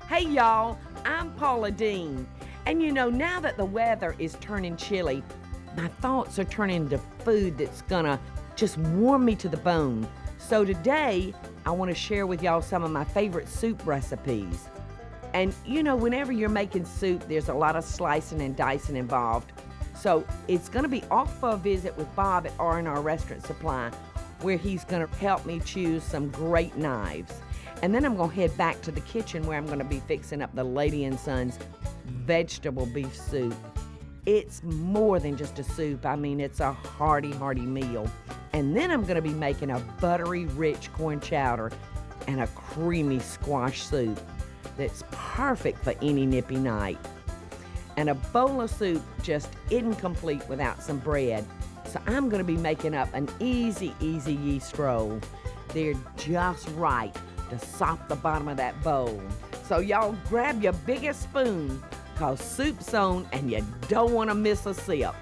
Hey y'all, I'm Paula Deen. And you know, now that the weather is turning chilly, my thoughts are turning to food that's gonna just warm me to the bone. So today, I wanna share with y'all some of my favorite soup recipes. And you know, whenever you're making soup, there's a lot of slicing and dicing involved. So it's gonna be off for a visit with Bob at R&R Restaurant Supply, where he's gonna help me choose some great knives. And then I'm gonna head back to the kitchen where I'm gonna be fixing up the Lady & Son's vegetable beef soup. It's more than just a soup. I mean, it's a hearty, hearty meal. And then I'm gonna be making a buttery, rich corn chowder and a creamy squash soup that's perfect for any nippy night. And a bowl of soup just isn't complete without some bread. So I'm gonna be making up an easy yeast roll. They're just right to sop the bottom of that bowl. So y'all grab your biggest spoon, cause soup's on and you don't wanna miss a sip.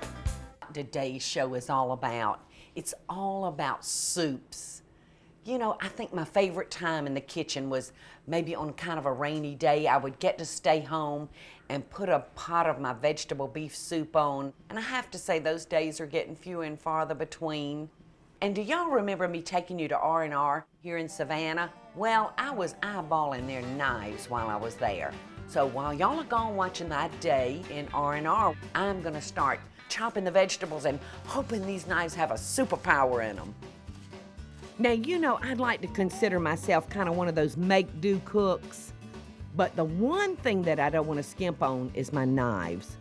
Today's show is all about. It's all about soups. You know, I think my favorite time in the kitchen was maybe on kind of a rainy day. I would get to stay home and put a pot of my vegetable beef soup on. And I have to say those days are getting fewer and farther between. And do y'all remember me taking you to R&R here in Savannah? Well, I was eyeballing their knives while I was there. So while y'all are gone watching that day in R&R, I'm gonna start chopping the vegetables and hoping these knives have a superpower in them. Now, you know, I'd like to consider myself kind of one of those make-do cooks, but the one thing that I don't want to skimp on is my knives.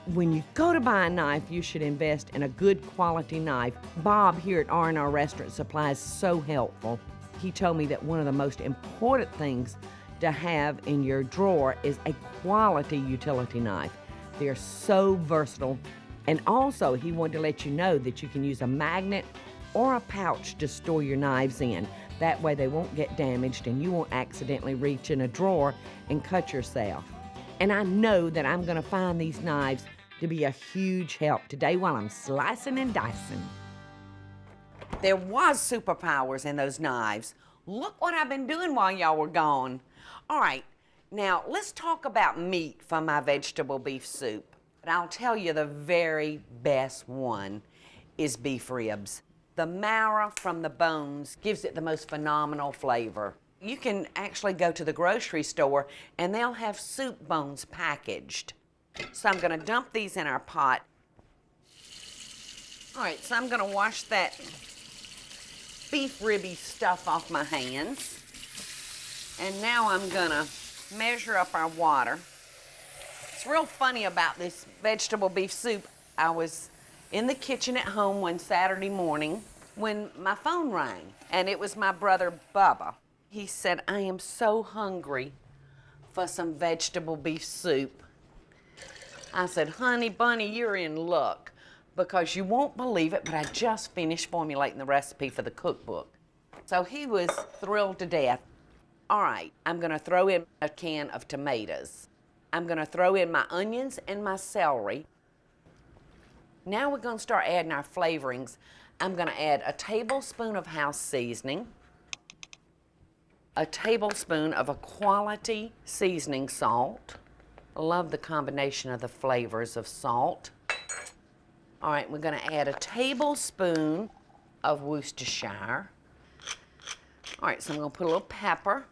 When you go to buy a knife, you should invest in a good quality knife. Bob here at R&R Restaurant Supply is so helpful. He told me that one of the most important things to have in your drawer is a quality utility knife. They're so versatile. And also, he wanted to let you know that you can use a magnet or a pouch to store your knives in. That way they won't get damaged and you won't accidentally reach in a drawer and cut yourself. And I know that I'm gonna find these knives to be a huge help today while I'm slicing and dicing. There was superpowers in those knives. Look what I've been doing while y'all were gone. All right, now let's talk about meat for my vegetable beef soup. But I'll tell you the very best one is beef ribs. The marrow from the bones gives it the most phenomenal flavor. You can actually go to the grocery store and they'll have soup bones packaged. So I'm gonna dump these in our pot. All right, so I'm gonna wash that beef ribby stuff off my hands. And now I'm gonna measure up our water. It's real funny about this vegetable beef soup. I was in the kitchen at home one Saturday morning when my phone rang, and it was my brother Bubba. He said, I am so hungry for some vegetable beef soup. I said, honey bunny, you're in luck, because you won't believe it, but I just finished formulating the recipe for the cookbook. So he was thrilled to death. All right, I'm gonna throw in a can of tomatoes. I'm gonna throw in my onions and my celery. Now we're gonna start adding our flavorings. I'm gonna add a tablespoon of house seasoning, a tablespoon of a quality seasoning salt. I love the combination of the flavors of salt. All right, we're gonna add a tablespoon of Worcestershire. All right, so I'm gonna put a little pepper.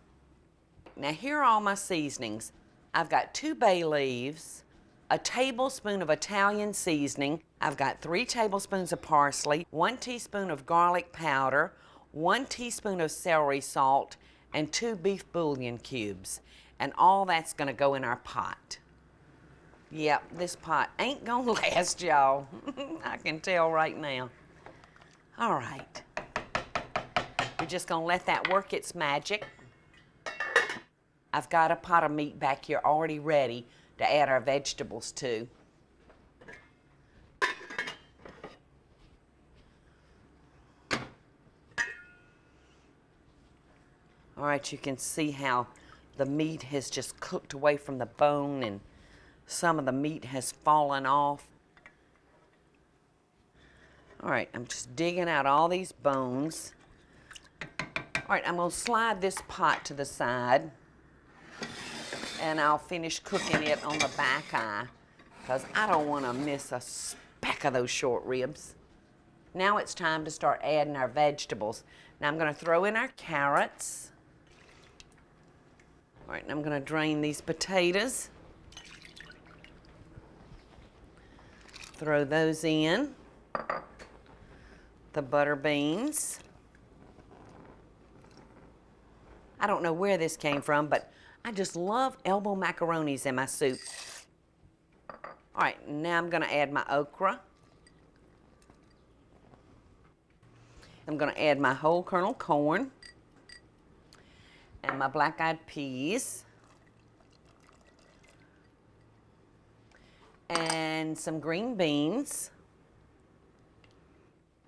Now here are all my seasonings. I've got 2 bay leaves, a tablespoon of Italian seasoning. I've got 3 tablespoons of parsley, 1 teaspoon of garlic powder, 1 teaspoon of celery salt, and 2 beef bouillon cubes. And all that's gonna go in our pot. Yep, this pot ain't gonna last, y'all. I can tell right now. All right. We're just gonna let that work its magic. I've got a pot of meat back here already ready to add our vegetables to. All right, you can see how the meat has just cooked away from the bone and some of the meat has fallen off. All right, I'm just digging out all these bones. All right, I'm gonna slide this pot to the side. And I'll finish cooking it on the back eye because I don't want to miss a speck of those short ribs. Now it's time to start adding our vegetables. Now I'm going to throw in our carrots. All right, and I'm going to drain these potatoes. Throw those in. The butter beans. I don't know where this came from, but I just love elbow macaronis in my soup. All right, now I'm going to add my okra. I'm going to add my whole kernel corn and my black-eyed peas and some green beans.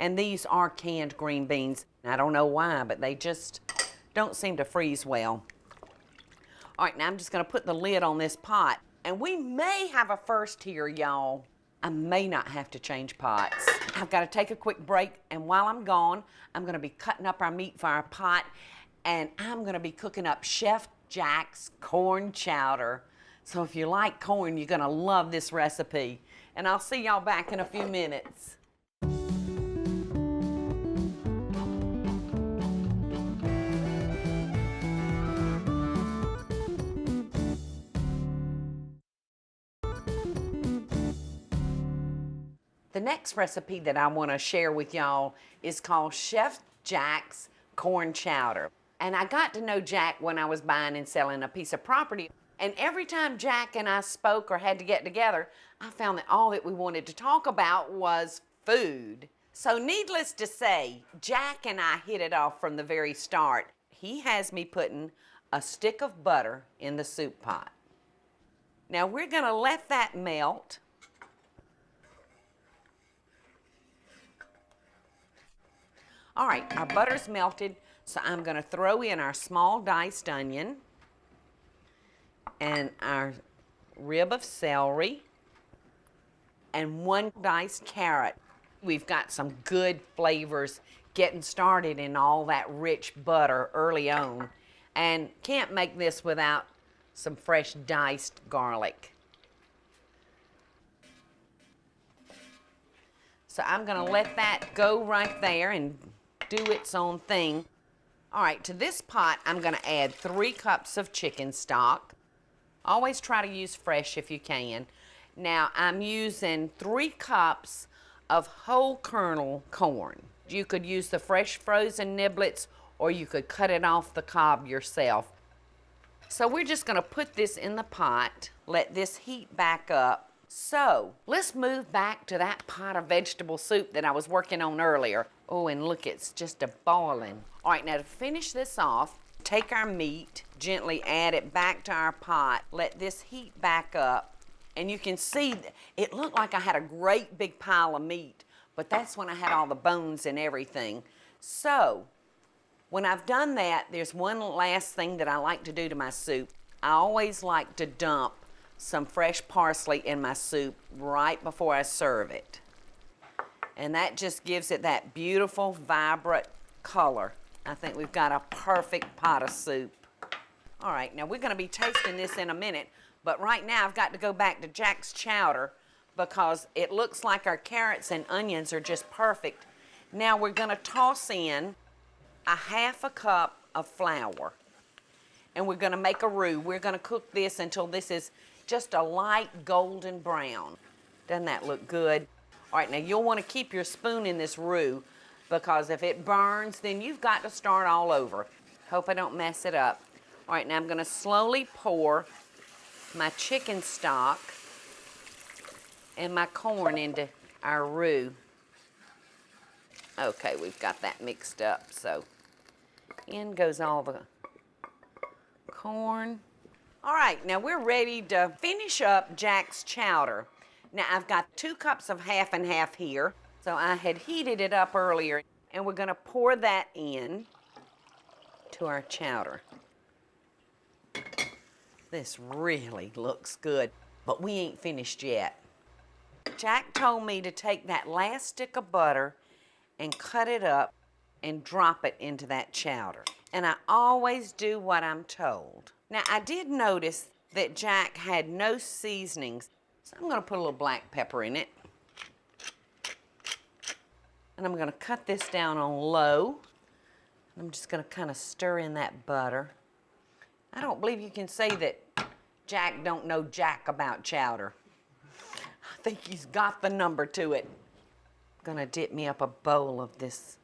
And these are canned green beans. I don't know why, but they just don't seem to freeze well. All right, now I'm just going to put the lid on this pot. And we may have a first here, y'all. I may not have to change pots. I've got to take a quick break, and while I'm gone, I'm going to be cutting up our meat for our pot, and I'm going to be cooking up Chef Jack's corn chowder. So if you like corn, you're going to love this recipe. And I'll see y'all back in a few minutes. The next recipe that I want to share with y'all is called Chef Jack's corn chowder. And I got to know Jack when I was buying and selling a piece of property. And every time Jack and I spoke or had to get together, I found that all that we wanted to talk about was food. So needless to say, Jack and I hit it off from the very start. He has me putting a stick of butter in the soup pot. Now we're going to let that melt. All right, our butter's melted, so I'm going to throw in our small diced onion and our rib of celery and 1 diced carrot. We've got some good flavors getting started in all that rich butter early on, and can't make this without some fresh diced garlic. So I'm going to let that go right there and do its own thing. All right, to this pot, I'm going to add 3 cups of chicken stock. Always try to use fresh if you can. Now, I'm using 3 cups of whole kernel corn. You could use the fresh frozen niblets, or you could cut it off the cob yourself. So we're just going to put this in the pot, let this heat back up. So let's move back to that pot of vegetable soup that I was working on earlier. Oh, and look, it's just a boiling. All right, now to finish this off, take our meat, gently add it back to our pot, let this heat back up, and you can see it looked like I had a great big pile of meat, but that's when I had all the bones and everything. So when I've done that, there's one last thing that I like to do to my soup. I always like to dump some fresh parsley in my soup right before I serve it. And that just gives it that beautiful, vibrant color. I think we've got a perfect pot of soup. All right, now we're going to be tasting this in a minute, but right now I've got to go back to Jack's chowder because it looks like our carrots and onions are just perfect. Now we're going to toss in a 1/2 cup of flour, and we're going to make a roux. We're going to cook this until this is just a light golden brown. Doesn't that look good? All right, now you'll want to keep your spoon in this roux because if it burns, then you've got to start all over. Hope I don't mess it up. All right, now I'm going to slowly pour my chicken stock and my corn into our roux. Okay, we've got that mixed up, so in goes all the corn. All right, now we're ready to finish up Jack's chowder. Now I've got 2 cups of 1/2 and 1/2 here. So I had heated it up earlier, and we're gonna pour that in to our chowder. This really looks good, but we ain't finished yet. Jack told me to take that last stick of butter and cut it up and drop it into that chowder. And I always do what I'm told. Now, I did notice that Jack had no seasonings. So I'm gonna put a little black pepper in it. And I'm gonna cut this down on low. I'm just gonna kind of stir in that butter. I don't believe you can say that Jack don't know jack about chowder. I think he's got the number to it. I'm gonna dip me up a bowl of this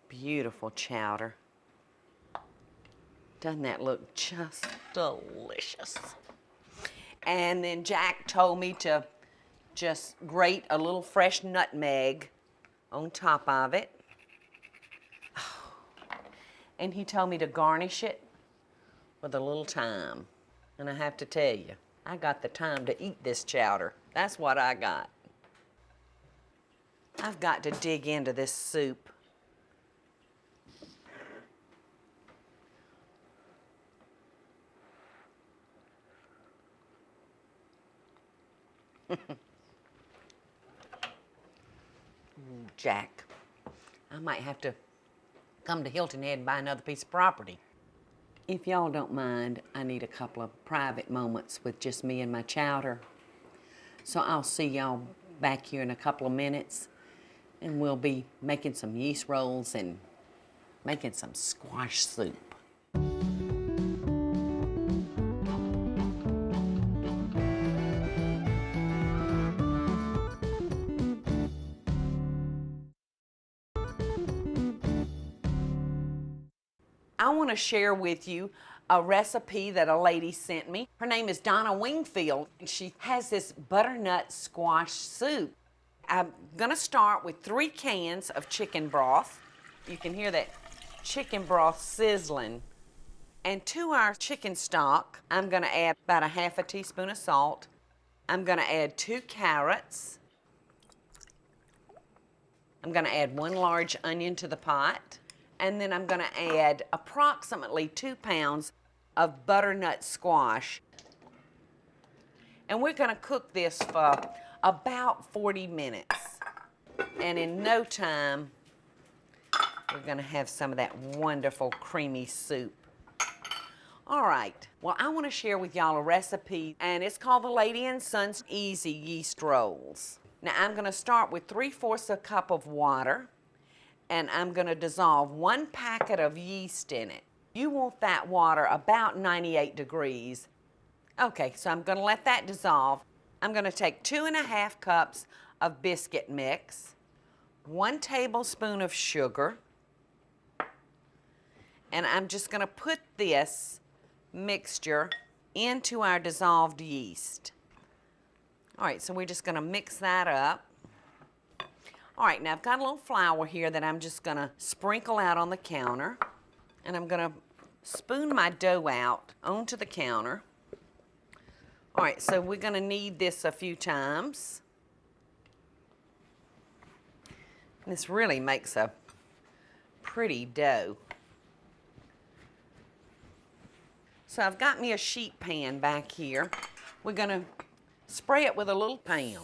beautiful chowder. Doesn't that look just delicious? And then Jack told me to just grate a little fresh nutmeg on top of it. And he told me to garnish it with a little thyme. And I have to tell you, I got the time to eat this chowder. That's what I got. I've got to dig into this soup. Jack, I might have to come to Hilton Head and buy another piece of property. If y'all don't mind, I need a couple of private moments with just me and my chowder. So I'll see y'all back here in a couple of minutes, and we'll be making some yeast rolls and making some squash soup. I want to share with you a recipe that a lady sent me. Her name is Donna Wingfield. She has this butternut squash soup. I'm gonna start with 3 cans of chicken broth. You can hear that chicken broth sizzling. And to our chicken stock, I'm gonna add about a half a teaspoon of salt. I'm gonna add 2 carrots. I'm gonna add 1 large onion to the pot. And then I'm gonna add approximately 2 pounds of butternut squash. And we're gonna cook this for about 40 minutes. And in no time, we're gonna have some of that wonderful creamy soup. All right, well, I wanna share with y'all a recipe, and it's called the Lady and Sons Easy Yeast Rolls. Now, I'm gonna start with 3/4 a cup of water, and I'm gonna dissolve 1 packet of yeast in it. You want that water about 98 degrees. Okay, so I'm gonna let that dissolve. I'm gonna take 2½ cups of biscuit mix, 1 tablespoon of sugar, and I'm just gonna put this mixture into our dissolved yeast. All right, so we're just gonna mix that up. All right, now I've got a little flour here that I'm just gonna sprinkle out on the counter, and I'm gonna spoon my dough out onto the counter. All right, so we're gonna knead this a few times. This really makes a pretty dough. So I've got me a sheet pan back here. We're gonna spray it with a little Pam.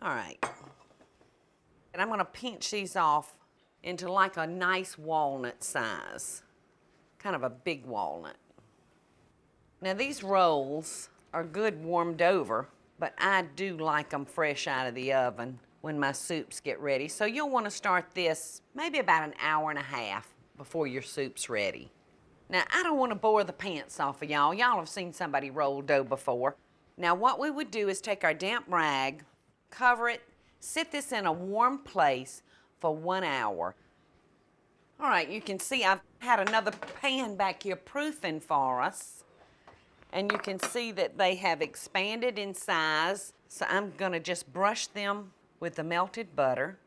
All right. And I'm gonna pinch these off into like a nice walnut size, kind of a big walnut. Now these rolls are good warmed over, but I do like them fresh out of the oven when my soups get ready. So you'll wanna start this maybe about an hour and a half before your soup's ready. Now I don't wanna bore the pants off of y'all. Y'all have seen somebody roll dough before. Now what we would do is take our damp rag, cover it, sit this in a warm place for 1 hour. All right, you can see I've had another pan back here proofing for us. And you can see that they have expanded in size. So I'm gonna just brush them with the melted butter.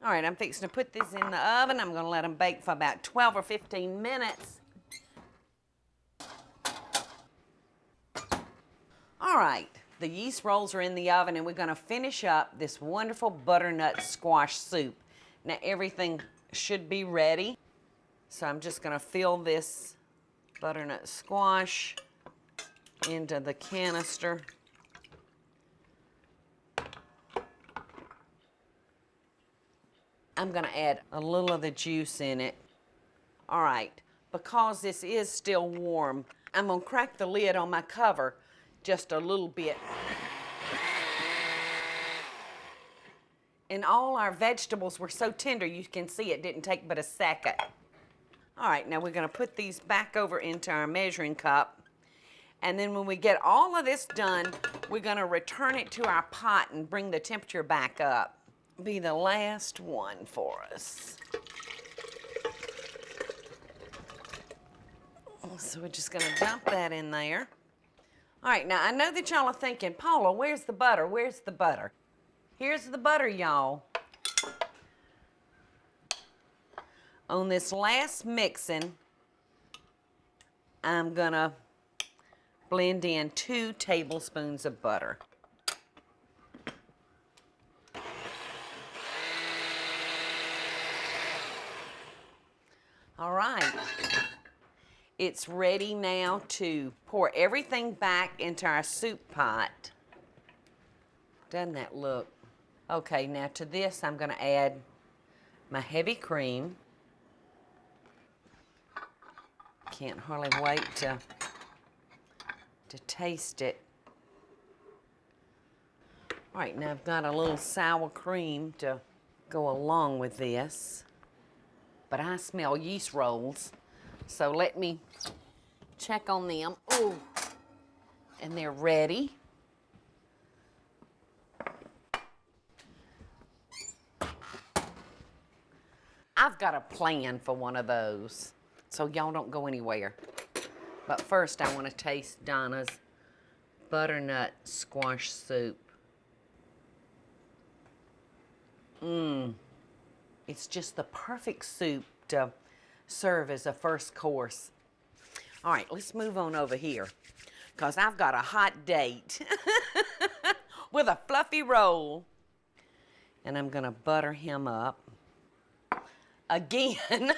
All right, I'm fixing to put this in the oven. I'm gonna let them bake for about 12 or 15 minutes. All right, the yeast rolls are in the oven, and we're gonna finish up this wonderful butternut squash soup. Now everything should be ready. So I'm just gonna fill this butternut squash into the canister. I'm gonna add a little of the juice in it. All right, because this is still warm, I'm gonna crack the lid on my cover just a little bit. And all our vegetables were so tender, you can see it didn't take but a second. All right, now we're gonna put these back over into our measuring cup. And then when we get all of this done, we're gonna return it to our pot and bring the temperature back up. Be the last one for us. So we're just gonna dump that in there. All right, now I know that y'all are thinking, Paula, where's the butter? Where's the butter? Here's the butter, y'all. On this last mixing, I'm gonna blend in 2 tablespoons of butter. All right. It's ready now to pour everything back into our soup pot. Doesn't that look? Okay, now to this I'm gonna add my heavy cream. Can't hardly wait to taste it. All right, now I've got a little sour cream to go along with this. But I smell yeast rolls, so let me check on them. Ooh, and they're ready. I've got a plan for one of those, so y'all don't go anywhere. But first I want to taste Donna's butternut squash soup. It's just the perfect soup to serve as a first course. All right, let's move on over here, because I've got a hot date with a fluffy roll. And I'm gonna butter him up again,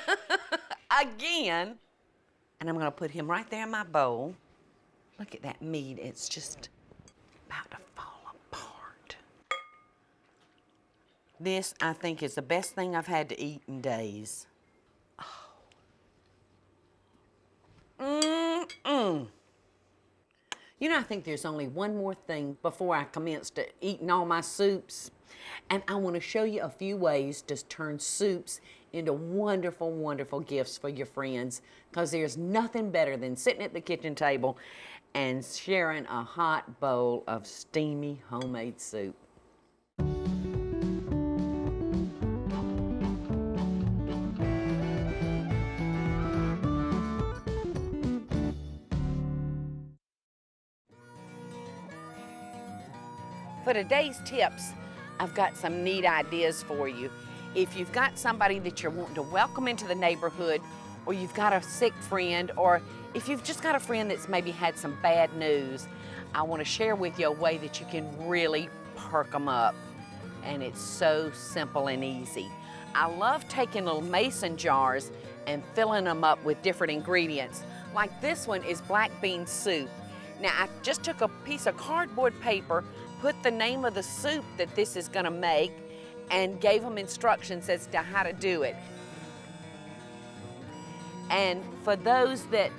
again. And I'm gonna put him right there in my bowl. Look at that meat, it's just about to fall apart. This, I think, is the best thing I've had to eat in days. You know, I think there's only one more thing before I commence to eating all my soups. And I want to show you a few ways to turn soups into wonderful, wonderful gifts for your friends. Because there's nothing better than sitting at the kitchen table and sharing a hot bowl of steamy homemade soup. For today's tips, I've got some neat ideas for you. If you've got somebody that you're wanting to welcome into the neighborhood, or you've got a sick friend, or if you've just got a friend that's maybe had some bad news, I want to share with you a way that you can really perk them up. And it's so simple and easy. I love taking little mason jars and filling them up with different ingredients. Like this one is black bean soup. Now, I just took a piece of cardboard paper, put the name of the soup that this is gonna make, and gave them instructions as to how to do it. And for those that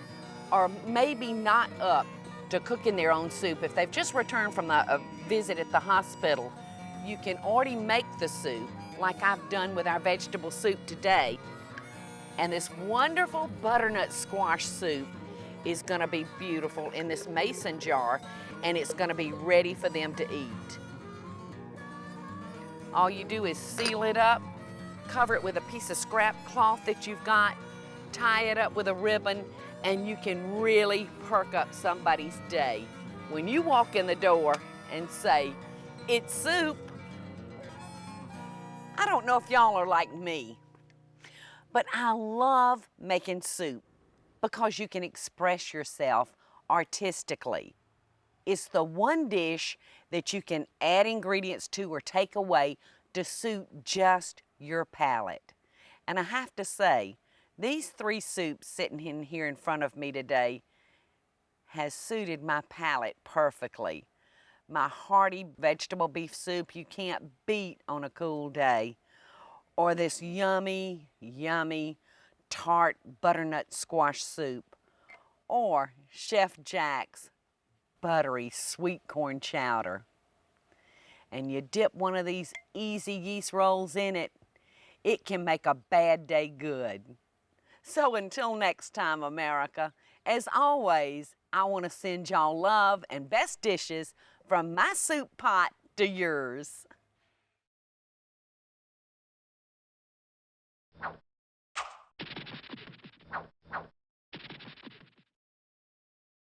are maybe not up to cooking their own soup, if they've just returned from a visit at the hospital, you can already make the soup like I've done with our vegetable soup today. And this wonderful butternut squash soup is gonna be beautiful in this mason jar, and it's gonna be ready for them to eat. All you do is seal it up, cover it with a piece of scrap cloth that you've got, tie it up with a ribbon, and you can really perk up somebody's day. When you walk in the door and say, "It's soup." I don't know if y'all are like me, but I love making soup because you can express yourself artistically. It's the one dish that you can add ingredients to or take away to suit just your palate. And I have to say, these 3 soups sitting in here in front of me today has suited my palate perfectly. My hearty vegetable beef soup you can't beat on a cool day, or this yummy, yummy tart butternut squash soup, or Chef Jack's buttery sweet corn chowder. And you dip one of these easy yeast rolls in it, it can make a bad day good. So until next time, America, as always, I want to send y'all love and best dishes from my soup pot to yours.